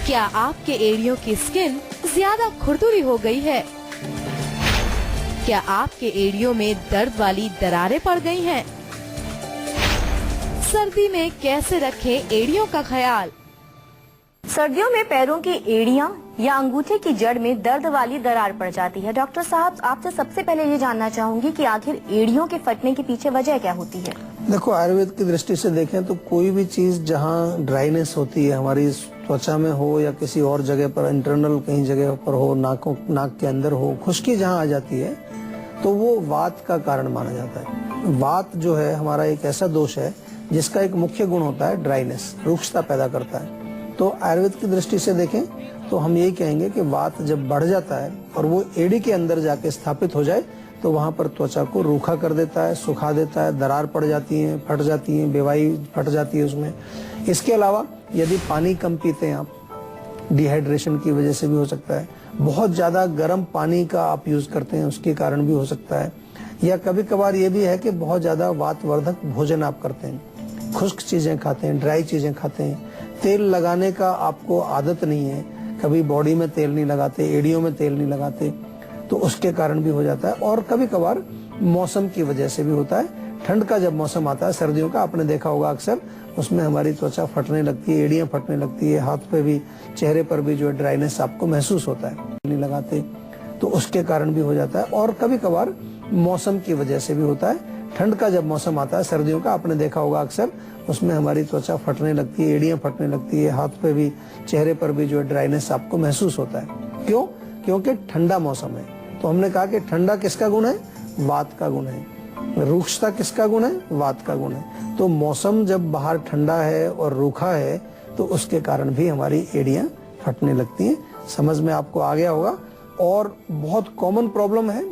क्या आपके एड़ियों की स्किन ज्यादा खुरदुरी हो गई है? क्या आपके एड़ियों में दर्द वाली दरारें पड़ गई हैं? सर्दी में कैसे रखें एड़ियों का ख्याल? सर्दियों में पैरों की एड़ियां या अंगूठे की जड़ में दर्द वाली दरार पड़ जाती है। डॉक्टर साहब, आपसे सबसे पहले ये जानना चाहूंगी कि आखिर एड़ियों के फटने के पीछे वजह क्या होती है? देखो, आयुर्वेद की दृष्टि से देखें तो कोई भी चीज जहाँ ड्राइनेस होती है, हमारी त्वचा में हो या किसी और जगह पर, इंटरनल कहीं जगह पर हो, नाक के अंदर हो, खुश्की जहाँ आ जाती है तो वो वात का कारण माना जाता है। वात जो है हमारा एक ऐसा दोष है जिसका एक मुख्य गुण होता है ड्राइनेस, रुक्षता पैदा करता है। तो आयुर्वेद की दृष्टि से देखें तो हम यही कहेंगे कि वात जब बढ़ जाता है और वो एड़ी के अंदर जाके स्थापित हो जाए तो वहाँ पर त्वचा को रूखा कर देता है, सुखा देता है, दरार पड़ जाती है, फट जाती है, बेवाई फट जाती है उसमें। इसके अलावा यदि पानी कम पीते हैं आप, डिहाइड्रेशन की वजह से भी हो सकता है, बहुत ज्यादा गर्म पानी का आप यूज करते हैं उसके कारण भी हो सकता है, या कभी कभार ये भी है कि बहुत ज्यादा वातवर्धक भोजन आप करते हैं, खुश्क चीजें खाते हैं, ड्राई चीजें खाते हैं, तेल लगाने का आपको आदत नहीं है, कभी बॉडी में तेल नहीं लगाते, एड़ियों में तेल नहीं लगाते, तो उसके कारण भी हो जाता है। और कभी कभार मौसम की वजह से भी होता है। ठंड का जब मौसम आता है, सर्दियों का, आपने देखा होगा अक्सर, उसमें हमारी त्वचा फटने लगती है, एड़ियां फटने लगती है, हाथ पे भी, चेहरे पर भी जो है ड्राइनेस आपको महसूस होता है, नहीं लगाते, तो उसके कारण भी हो जाता है। और कभी कभार मौसम की वजह से भी होता है। ठंड का जब मौसम आता है, सर्दियों का, आपने देखा होगा अक्सर, उसमें हमारी त्वचा फटने लगती है, एड़ियां फटने लगती है, हाथ पे भी, चेहरे पर भी जो है ड्राइनेस आपको महसूस होता है। क्यों? क्योंकि ठंडा मौसम है। तो हमने कहा कि ठंडा किसका गुण है? वात का गुण है। रूक्षता किसका गुण है? वात का गुण है। तो मौसम जब बाहर ठंडा है और रूखा है तो उसके कारण भी हमारी एड़ियां फटने लगती हैं। समझ में आपको आ गया होगा। और बहुत कॉमन प्रॉब्लम है,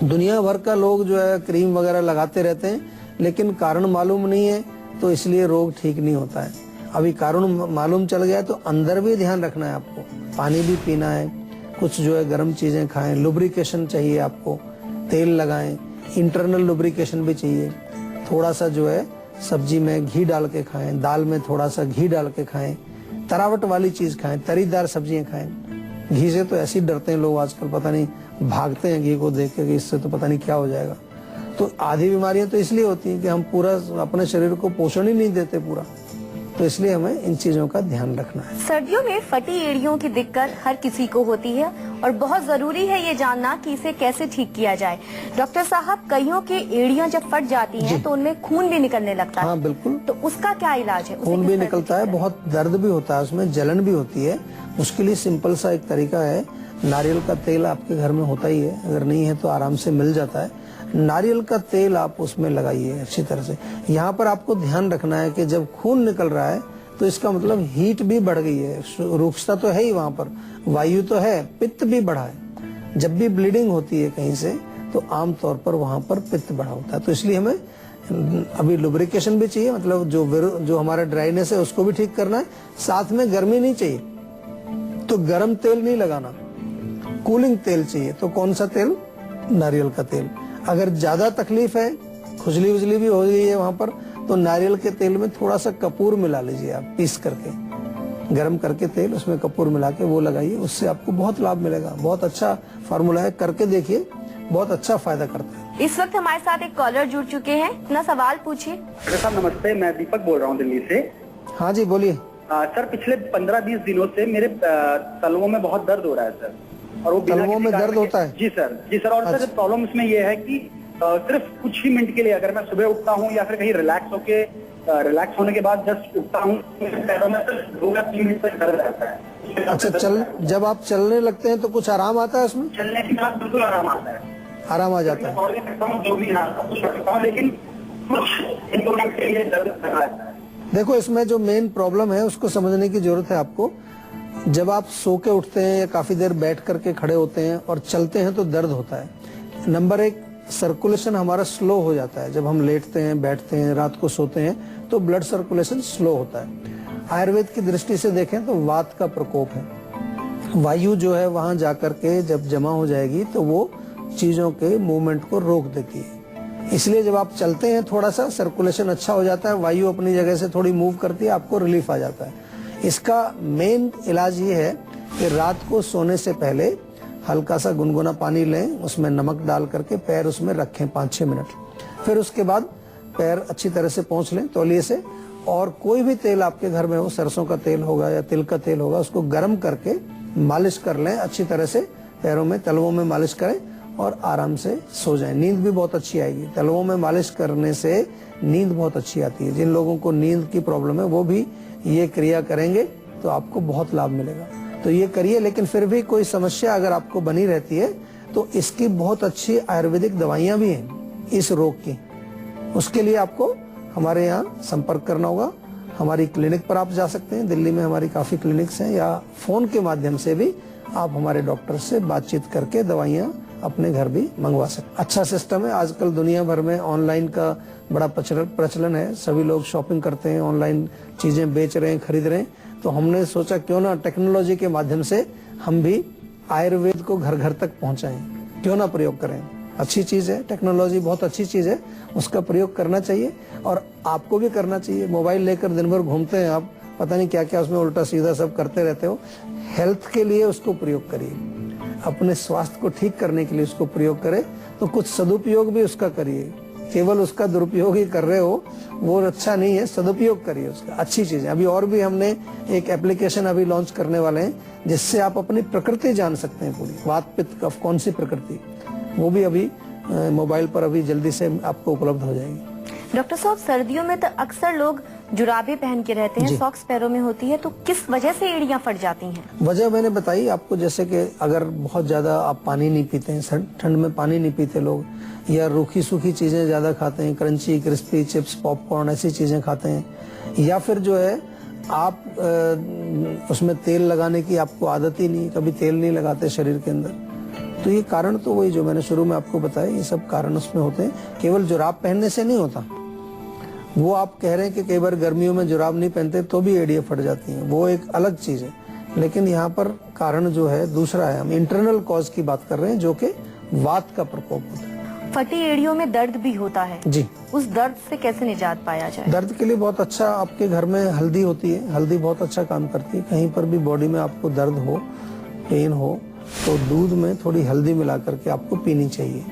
दुनिया भर का लोग जो है क्रीम वगैरह लगाते रहते हैं, लेकिन कारण मालूम नहीं है तो इसलिए रोग ठीक नहीं होता है। अभी कारण मालूम चल गया तो अंदर भी ध्यान रखना है आपको, पानी भी पीना है, कुछ जो है गर्म चीजें खाएं, लुब्रिकेशन चाहिए आपको, तेल लगाएं, इंटरनल लुब्रिकेशन भी चाहिए, थोड़ा सा जो है सब्जी में घी डाल के खाएं, दाल में थोड़ा सा घी डाल के खाएं, तरावट वाली चीज खाएं, तरीदार सब्जियां खाएं। घी से तो ऐसे ही डरते हैं लोग आजकल, पता नहीं, भागते हैं घी को देख के कि इससे तो पता नहीं क्या हो जाएगा। तो आधी बीमारियां तो इसलिए होती हैं कि हम पूरा अपने शरीर को पोषण ही नहीं देते पूरा, तो इसलिए हमें इन चीजों का ध्यान रखना है। सर्दियों में फटी एड़ियों की दिक्कत हर किसी को होती है और बहुत जरूरी है ये जानना कि इसे कैसे ठीक किया जाए। डॉक्टर साहब, कईयों की एड़ियां जब फट जाती हैं तो उनमें खून भी निकलने लगता है। हाँ बिल्कुल। तो उसका क्या इलाज है? खून भी निकलता है, बहुत दर्द भी होता है, उसमें जलन भी होती है। उसके लिए सिंपल सा एक तरीका है, नारियल का तेल आपके घर में होता ही है, अगर नहीं है तो आराम से मिल जाता है, नारियल का तेल आप उसमें लगाइए अच्छी तरह से। यहाँ पर आपको ध्यान रखना है कि जब खून निकल रहा है तो इसका मतलब हीट भी बढ़ गई है, रूक्षता तो है ही, वहाँ पर वायु तो है, पित्त भी बढ़ा है। जब भी ब्लीडिंग होती है कहीं से तो आमतौर पर वहाँ पर पित्त बढ़ा होता है। तो इसलिए हमें अभी लुब्रिकेशन भी चाहिए, मतलब जो हमारा ड्राइनेस है उसको भी ठीक करना है, साथ में गर्मी नहीं चाहिए तो गर्म तेल नहीं लगाना, कूलिंग तेल चाहिए। तो कौन सा तेल? नारियल का तेल। अगर ज्यादा तकलीफ है, खुजली उजली भी हो गई है वहां पर, तो नारियल के तेल में थोड़ा सा कपूर मिला लीजिए आप, पीस करके, गरम करके तेल, उसमें कपूर मिला के वो लगाइए, उससे आपको बहुत लाभ मिलेगा। बहुत अच्छा फार्मूला है, करके देखिए, बहुत अच्छा फायदा करता है। इस वक्त हमारे साथ एक कॉलर जुड़ चुके हैं, अपना सवाल पूछिए। सर नमस्ते, मैं दीपक बोल रहा हूँ दिल्ली से। हाँ जी, बोलिए। सर पिछले 15-20 दिनों से मेरे तलवों में बहुत दर्द हो रहा है सर, और वो तलवों में दर्द होता है? जी सर। और अच्छा। सर प्रॉब्लम इसमें ये है कि सिर्फ कुछ ही मिनट के लिए, अगर मैं सुबह उठता हूँ या फिर कहीं रिलैक्स होने के बाद जस्ट उठता हूँ, पैरों में 2 या 3 मिनट तक दर्द रहता है। अच्छा, जब आप चलने लगते हैं तो कुछ आराम आता है उसमें? चलने के बाद बिल्कुल आराम आता है, आराम आ जाता है। जो भी लेकिन कुछ 1-2 मिनट के लिए दर्द रहता है। देखो, इसमें जो मेन प्रॉब्लम है उसको समझने की जरूरत है आपको। जब आप सो के उठते हैं या काफी देर बैठ करके खड़े होते हैं और चलते हैं तो दर्द होता है। नंबर 1, सर्कुलेशन हमारा स्लो हो जाता है। जब हम लेटते हैं, बैठते हैं, रात को सोते हैं तो ब्लड सर्कुलेशन स्लो होता है। आयुर्वेद की दृष्टि से देखें तो वात का प्रकोप है। वायु जो है वहां जाकर के जब जमा हो जाएगी तो वो चीजों के मूवमेंट को रोक देती है। इसलिए जब आप चलते हैं थोड़ा सा सर्कुलेशन अच्छा हो जाता है, वायु अपनी जगह से थोड़ी मूव करती है, आपको रिलीफ आ जाता है। इसका मेन इलाज ये है कि रात को सोने से पहले हल्का सा गुनगुना पानी लें, उसमें नमक डाल करके पैर उसमें रखें 5-6 मिनट। फिर उसके बाद पैर अच्छी तरह से पोंछ लें तौलिए से, और कोई भी तेल आपके घर में हो, सरसों का तेल होगा या तिल का तेल होगा, उसको गर्म करके मालिश कर लें अच्छी तरह से, पैरों में तलवों में मालिश करें और आराम से सो जाएं। नींद भी बहुत अच्छी आएगी। तलवों में मालिश करने से नींद बहुत अच्छी आती है। जिन लोगों को नींद की प्रॉब्लम है वो भी ये क्रिया करेंगे तो आपको बहुत लाभ मिलेगा। तो ये करिए, लेकिन फिर भी कोई समस्या अगर आपको बनी रहती है तो इसकी बहुत अच्छी आयुर्वेदिक दवाइयां भी हैं इस रोग की। उसके लिए आपको हमारे यहाँ संपर्क करना होगा। हमारी क्लिनिक पर आप जा सकते हैं, दिल्ली में हमारी काफी क्लिनिक्स हैं, या फोन के माध्यम से भी आप हमारे डॉक्टर से बातचीत करके दवाइयां अपने घर भी मंगवा सकते। अच्छा सिस्टम है। आजकल दुनिया भर में ऑनलाइन का बड़ा प्रचलन है। सभी लोग शॉपिंग करते हैं, ऑनलाइन चीजें बेच रहे हैं, खरीद रहे हैं। तो हमने सोचा क्यों ना टेक्नोलॉजी के माध्यम से हम भी आयुर्वेद को घर घर तक पहुंचाएं, क्यों ना प्रयोग करें। अच्छी चीज है, टेक्नोलॉजी बहुत अच्छी चीज है, उसका प्रयोग करना चाहिए और आपको भी करना चाहिए। मोबाइल लेकर दिन भर घूमते हैं आप, पता नहीं क्या क्या उसमें उल्टा सीधा सब करते रहते हो। हेल्थ के लिए उसको प्रयोग करिए, अपने स्वास्थ्य को ठीक करने के लिए उसको प्रयोग करें। तो कुछ सदुपयोग भी उसका करिए, केवल उसका दुरुपयोग ही कर रहे हो वो अच्छा नहीं है। सदुपयोग करिए उसका, अच्छी चीज है। अभी और भी हमने एक एप्लीकेशन अभी लॉन्च करने वाले हैं जिससे आप अपनी प्रकृति जान सकते हैं पूरी, वात पित्त कफ कौन सी प्रकृति, वो भी अभी मोबाइल पर अभी जल्दी से आपको उपलब्ध हो जाएगी। डॉक्टर साहब, सर्दियों में तो अक्सर लोग जुराबे पहन के रहते हैं, सॉक्स पैरों में होती है, तो किस वजह से एड़ियां फट जाती हैं? वजह मैंने बताई आपको, जैसे कि अगर बहुत ज्यादा आप पानी नहीं पीते हैं, ठंड में पानी नहीं पीते लोग, या रूखी सूखी चीजें ज्यादा खाते हैं, क्रंची क्रिस्पी चिप्स पॉपकॉर्न ऐसी चीजें खाते हैं, या फिर जो है आप उसमें तेल लगाने की आपको आदत ही नहीं, कभी तेल नहीं लगाते शरीर के अंदर, तो ये कारण तो वही जो मैंने शुरू में आपको बताया, ये सब कारण उसमें होते हैं। केवल जुराब पहनने से नहीं होता। वो आप कह रहे हैं कि कई बार गर्मियों में जुराब नहीं पहनते तो भी एड़ियां फट जाती हैं, वो एक अलग चीज है। लेकिन यहाँ पर कारण जो है दूसरा है, हम इंटरनल कॉज की बात कर रहे हैं जो कि वात का प्रकोप होता है। फटी एड़ियों में दर्द भी होता है जी, उस दर्द से कैसे निजात पाया जाए? दर्द के लिए बहुत अच्छा, आपके घर में हल्दी होती है, हल्दी बहुत अच्छा काम करती है। कहीं पर भी बॉडी में आपको दर्द हो, पेन हो, तो दूध में थोड़ी हल्दी मिला करके आपको पीनी चाहिए।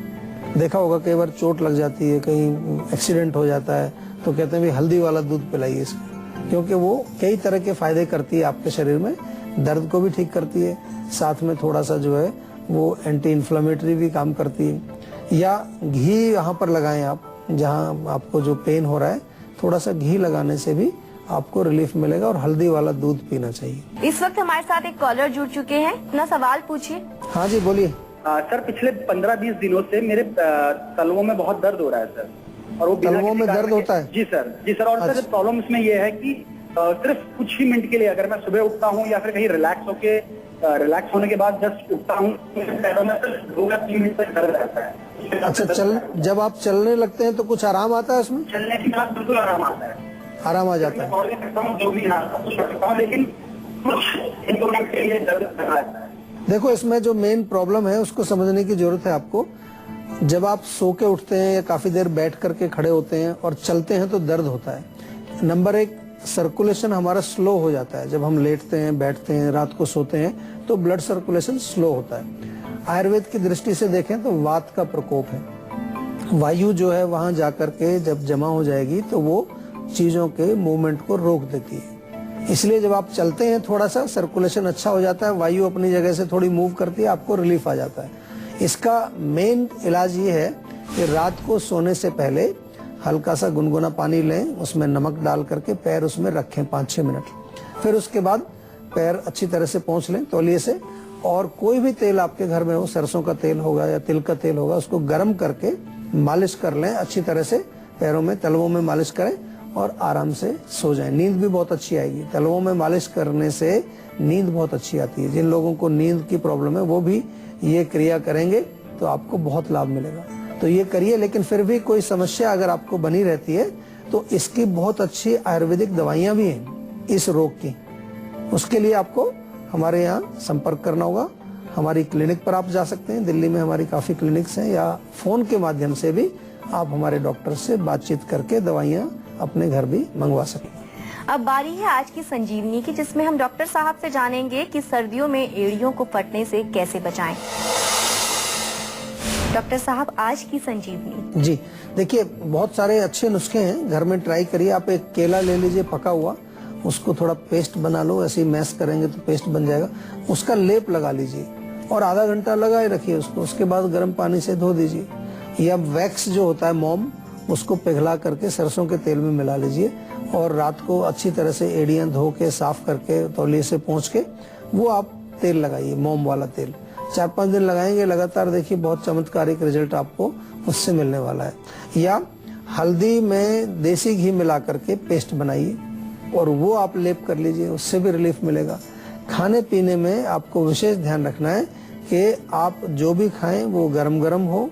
देखा होगा कई बार चोट लग जाती है, कहीं एक्सीडेंट हो जाता है, तो कहते हैं भी हल्दी वाला दूध पिलाइए इसको, क्योंकि वो कई तरह के फायदे करती है आपके शरीर में। दर्द को भी ठीक करती है, साथ में थोड़ा सा जो है वो एंटी इन्फ्लेमेटरी भी काम करती है। या घी यहाँ पर लगाएं आप, जहाँ आपको जो पेन हो रहा है, थोड़ा सा घी लगाने से भी आपको रिलीफ मिलेगा, और हल्दी वाला दूध पीना चाहिए। इस वक्त हमारे साथ एक कॉलर जुड़ चुके हैं, अपना सवाल पूछिए। हाँ जी, बोलिए। सर, पिछले 15-20 दिनों से मेरे तलवों में बहुत दर्द हो रहा है सर, और वो तलवों में दर्द होता है? जी सर। और सर प्रॉब्लम इसमें यह है कि सिर्फ कुछ ही मिनट के लिए, अगर मैं सुबह उठता हूँ या फिर कहीं रिलैक्स होने के बाद जस्ट उठता हूँ, पैरों में 2 या 3 मिनट तक दर्द रहता है। अच्छा, जब आप चलने लगते हैं तो कुछ आराम आता है उसमें? चलने के बाद बिल्कुल आराम आता है, आराम आ जाता है। जो भी लेकिन कुछ 1-2 मिनट के लिए दर्द रहता है। देखो, इसमें जो मेन प्रॉब्लम है उसको समझने की जरूरत है आपको। जब आप सो के उठते हैं या काफी देर बैठ करके खड़े होते हैं और चलते हैं तो दर्द होता है। नंबर 1, सर्कुलेशन हमारा स्लो हो जाता है। जब हम लेटते हैं, बैठते हैं, रात को सोते हैं तो ब्लड सर्कुलेशन स्लो होता है। आयुर्वेद की दृष्टि से देखें तो वात का प्रकोप है। वायु जो है वहां जाकर के जब जमा हो जाएगी तो वो चीजों के मूवमेंट को रोक देती है। इसलिए जब आप चलते हैं थोड़ा सा सर्कुलेशन अच्छा हो जाता है, वायु अपनी जगह से थोड़ी मूव करती है, आपको रिलीफ आ जाता है। इसका मेन इलाज ये है कि रात को सोने से पहले हल्का सा गुनगुना पानी लें, उसमें नमक डाल करके पैर उसमें रखें 5-6 मिनट। फिर उसके बाद पैर अच्छी तरह से पोंछ लें तौलिए से, और कोई भी तेल आपके घर में हो, सरसों का तेल होगा या तिल का तेल होगा, उसको गर्म करके मालिश कर लें अच्छी तरह से, पैरों में तलवों में मालिश करें और आराम से सो जाएं। नींद भी बहुत अच्छी आएगी। तलवों में मालिश करने से नींद बहुत अच्छी आती है। जिन लोगों को नींद की प्रॉब्लम है वो भी ये क्रिया करेंगे तो आपको बहुत लाभ मिलेगा। तो ये करिए, लेकिन फिर भी कोई समस्या अगर आपको बनी रहती है तो इसकी बहुत अच्छी आयुर्वेदिक दवाइयां भी हैं इस रोग की। उसके लिए आपको हमारे यहाँ संपर्क करना होगा। हमारी क्लिनिक पर आप जा सकते हैं, दिल्ली में हमारी काफी क्लिनिक्स हैं, या फोन के माध्यम से भी आप हमारे डॉक्टर से बातचीत करके दवाइयाँ अपने घर भी मंगवा सकते हैं। अब बारी है आज की संजीवनी की, जिसमें हम डॉक्टर साहब से जानेंगे कि सर्दियों में एड़ियों को फटने से कैसे बचाएं। डॉक्टर साहब, आज की संजीवनी। जी देखिए, बहुत सारे अच्छे नुस्खे हैं, घर में ट्राई करिए। आप एक केला ले लीजिए पका हुआ, उसको थोड़ा पेस्ट बना लो, ऐसे ही मैश करेंगे तो पेस्ट बन जाएगा। उसका लेप लगा लीजिए और आधा घंटा लगाए रखिए उसको। उसके बाद गर्म पानी से धो दीजिए। या वैक्स जो होता है मोम, उसको पिघला करके सरसों के तेल में मिला लीजिए और रात को अच्छी तरह से एड़ियां धो के साफ करके तौलिए से पोंछ के वो आप तेल लगाइए, मोम वाला तेल। 4-5 दिन लगाएंगे लगातार, देखिए बहुत चमत्कारिक रिजल्ट आपको उससे मिलने वाला है। या हल्दी में देसी घी मिला करके पेस्ट बनाइए और वो आप लेप कर लीजिए, उससे भी रिलीफ मिलेगा। खाने पीने में आपको विशेष ध्यान रखना है कि आप जो भी खाएं वो गरम गरम हो,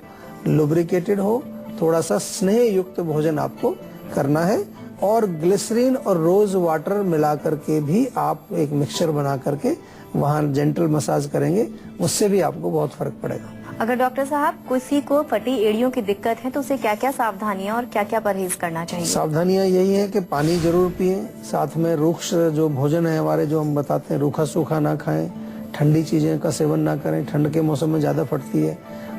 लुब्रिकेटेड हो, थोड़ा सा स्नेह युक्त भोजन आपको करना है। और ग्लिसरीन और रोज वाटर मिला करके भी आप एक मिक्सचर बना करके वहाँ जेंटल मसाज करेंगे, उससे भी आपको बहुत फर्क पड़ेगा। अगर डॉक्टर साहब किसी को फटी एड़ियों की दिक्कत है तो उसे क्या क्या सावधानियां और क्या क्या परहेज करना चाहिए? सावधानियां यही है कि पानी जरूर पिए, साथ में रुक्ष जो भोजन है हमारे, जो हम बताते हैं रूखा सूखा ना खाएं, ठंडी चीजें का सेवन ना करें, ठंड के मौसम में ज्यादा फटती है।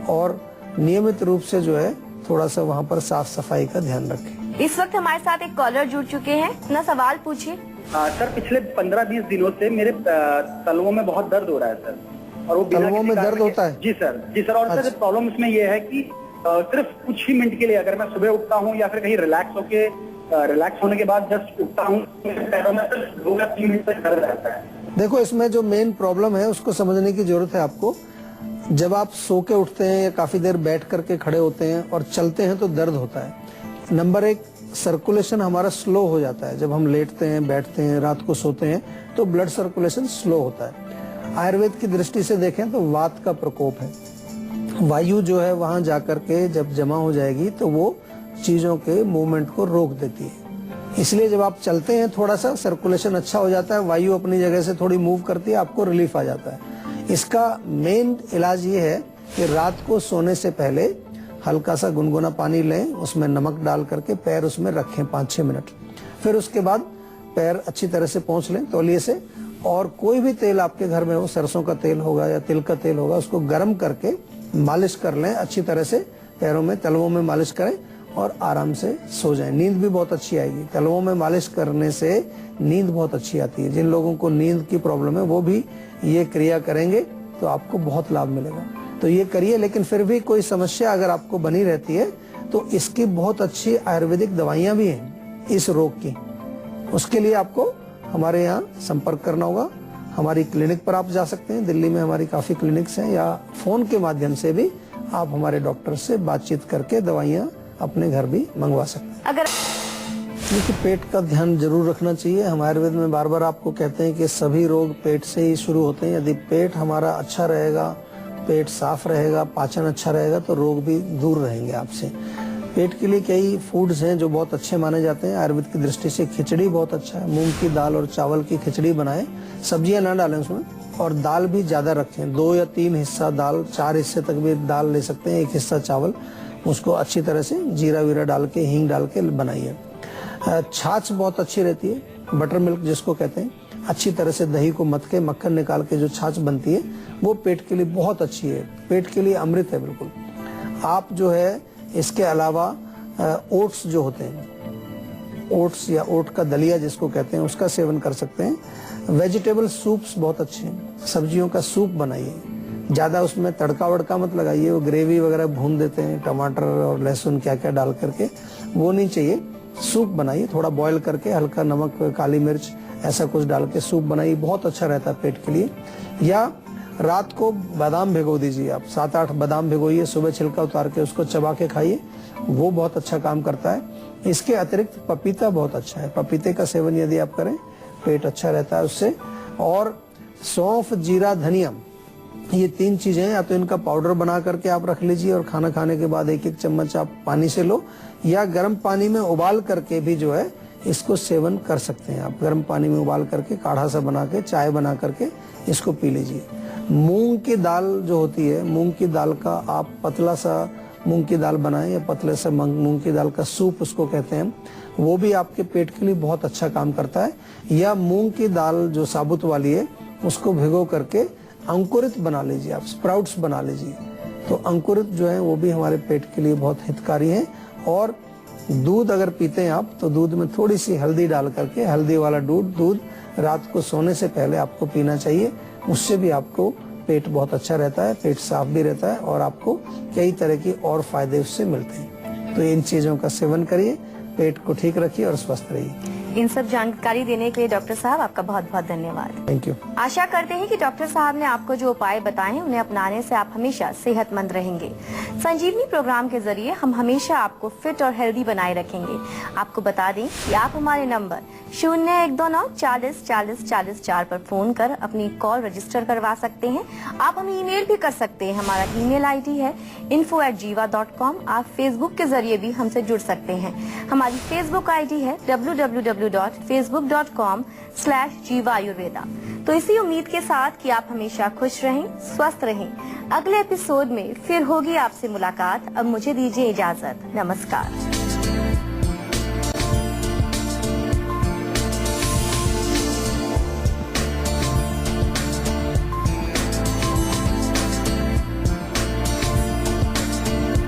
और नियमित रूप से जो है थोड़ा सा वहाँ पर साफ सफाई का ध्यान रखें। इस वक्त हमारे साथ एक कॉलर जुड़ चुके हैं, अपना सवाल पूछिए। सर, पिछले 15-20 दिनों से मेरे तलवों में बहुत दर्द हो रहा है सर। और वो तलवों में दर्द होता है? जी सर। और सर प्रॉब्लम इसमें यह है कि सिर्फ कुछ ही मिनट के लिए अगर मैं सुबह उठता हूँ या फिर कहीं रिलैक्स होने के बाद जस्ट उठता हूँ, पैरों में 2 या 3 मिनट तक दर्द रहता है। देखो, इसमें जो मेन प्रॉब्लम है उसको समझने की जरूरत है आपको। जब आप सो के उठते हैं या काफी देर बैठ करके खड़े होते हैं और चलते हैं तो दर्द होता है। नंबर 1, सर्कुलेशन हमारा स्लो हो जाता है। जब हम लेटते हैं, बैठते हैं, रात को सोते हैं तो ब्लड सर्कुलेशन स्लो होता है। आयुर्वेद की दृष्टि से देखें तो वात का प्रकोप है। वायु जो है वहां जाकर के जब जमा हो जाएगी तो वो चीजों के मूवमेंट को रोक देती है। इसलिए जब आप चलते हैं थोड़ा सा सर्कुलेशन अच्छा हो जाता है, वायु अपनी जगह से थोड़ी मूव करती है, आपको रिलीफ आ जाता है। इसका मेन इलाज ये है कि रात को सोने से पहले हल्का सा गुनगुना पानी लें, उसमें नमक डाल करके पैर उसमें रखें 5-6 मिनट। फिर उसके बाद पैर अच्छी तरह से पोंछ लें तौलिए से, और कोई भी तेल आपके घर में हो, सरसों का तेल होगा या तिल का तेल होगा, उसको गर्म करके मालिश कर लें अच्छी तरह से। पैरों में, तलवों में मालिश करें और आराम से सो जाएं। नींद भी बहुत अच्छी आएगी। तलवों में मालिश करने से नींद बहुत अच्छी आती है। जिन लोगों को नींद की प्रॉब्लम है वो भी ये क्रिया करेंगे तो आपको बहुत लाभ मिलेगा। तो ये करिए। लेकिन फिर भी कोई समस्या अगर आपको बनी रहती है तो इसकी बहुत अच्छी आयुर्वेदिक दवाइयां भी हैं इस रोग की। उसके लिए आपको हमारे यहाँ संपर्क करना होगा। हमारी क्लिनिक पर आप जा सकते हैं, दिल्ली में हमारी काफी क्लिनिक्स हैं, या फोन के माध्यम से भी आप हमारे डॉक्टर से बातचीत करके दवाइयां अपने घर भी मंगवा सकते हैं। अगर देखिए, पेट का ध्यान जरूर रखना चाहिए। हम आयुर्वेद में बार बार आपको कहते हैं कि सभी रोग पेट से ही शुरू होते हैं। यदि पेट हमारा अच्छा रहेगा, पेट साफ रहेगा, पाचन अच्छा रहेगा तो रोग भी दूर रहेंगे आपसे। पेट के लिए कई फूड्स हैं जो बहुत अच्छे माने जाते हैं आयुर्वेद की दृष्टि से। खिचड़ी बहुत अच्छा है, मूंग की दाल और चावल की खिचड़ी बनाएं, सब्जियां ना डालें उसमें, और दाल भी ज्यादा रखें। 2 या 3 हिस्सा दाल, 4 हिस्से तक भी दाल ले सकते हैं, 1 हिस्सा चावल। उसको अच्छी तरह से जीरा वीरा डाल के, हींग डाल के बनाइए। छाछ बहुत अच्छी रहती है, बटर मिल्क जिसको कहते हैं। अच्छी तरह से दही को मथ के, मक्खन निकाल के जो छाछ बनती है वो पेट के लिए बहुत अच्छी है, पेट के लिए अमृत है बिल्कुल। आप जो है इसके अलावा ओट्स जो होते हैं, ओट्स या ओट का दलिया जिसको कहते हैं, उसका सेवन कर सकते हैं। वेजिटेबल सूप्स बहुत अच्छे हैं, सब्जियों का सूप बनाइए। ज्यादा उसमें तड़का वड़का मत लगाइए, वो ग्रेवी वगैरह भून देते हैं टमाटर और लहसुन क्या क्या डाल करके, वो नहीं चाहिए। सूप बनाइए, थोड़ा बॉईल करके, हल्का नमक, काली मिर्च ऐसा कुछ डाल के सूप बनाइए, बहुत अच्छा रहता है पेट के लिए। या रात को बादाम भिगो दीजिए आप, 7-8 बादाम भिगोइए, सुबह छिलका उतार के उसको चबा के खाइए, वो बहुत अच्छा काम करता है। इसके अतिरिक्त पपीता बहुत अच्छा है, पपीते का सेवन यदि आप करें पेट अच्छा रहता है उससे। और सौंफ, जीरा, धनिया, ये 3 चीजें हैं। या तो इनका पाउडर बना करके आप रख लीजिए और खाना खाने के बाद 1-1 चम्मच आप पानी से लो, या गर्म पानी में उबाल करके भी जो है इसको सेवन कर सकते हैं आप। गर्म पानी में उबाल करके काढ़ा सा बना के, चाय बना करके इसको पी लीजिए। मूंग की दाल जो होती है, मूंग की दाल का आप पतला सा मूंग की दाल बनाएं, या पतले से मूंग की दाल का सूप उसको कहते हैं, वो भी आपके पेट के लिए बहुत अच्छा काम करता है। या मूंग की दाल जो साबुत वाली है उसको भिगो करके अंकुरित बना लीजिए, आप स्प्राउट्स बना लीजिए। तो अंकुरित जो है वो भी हमारे पेट के लिए बहुत हितकारी है। और दूध अगर पीते हैं आप तो दूध में थोड़ी सी हल्दी डाल करके, हल्दी वाला दूध रात को सोने से पहले आपको पीना चाहिए। उससे भी आपको पेट बहुत अच्छा रहता है, पेट साफ भी रहता है और आपको कई तरह की और फायदे उससे मिलते हैं। तो इन चीजों का सेवन करिए, पेट को ठीक रखिए और स्वस्थ रहिए। इन सब जानकारी देने के लिए डॉक्टर साहब आपका बहुत बहुत धन्यवाद। Thank you. आशा करते हैं कि डॉक्टर साहब ने आपको जो उपाय बताए हैं उन्हें अपनाने से आप हमेशा सेहतमंद रहेंगे। संजीवनी प्रोग्राम के जरिए हम हमेशा आपको फिट और हेल्दी बनाए रखेंगे। आपको बता दें कि आप हमारे नंबर 0129 40 40 40 4 पर फोन कर अपनी कॉल रजिस्टर करवा सकते हैं। आप हमें ईमेल भी कर सकते हैं। हमारा ईमेल आईडी है info@jiva.com। आप फेसबुक के जरिए भी हमसे जुड़ सकते हैं। हमारी फेसबुक आईडी है www.facebook.com/jiva ayurveda। तो इसी उम्मीद के साथ कि आप हमेशा खुश रहें, स्वस्थ रहें। अगले एपिसोड में फिर होगी आपसे मुलाकात। अब मुझे दीजिए इजाजत। नमस्कार।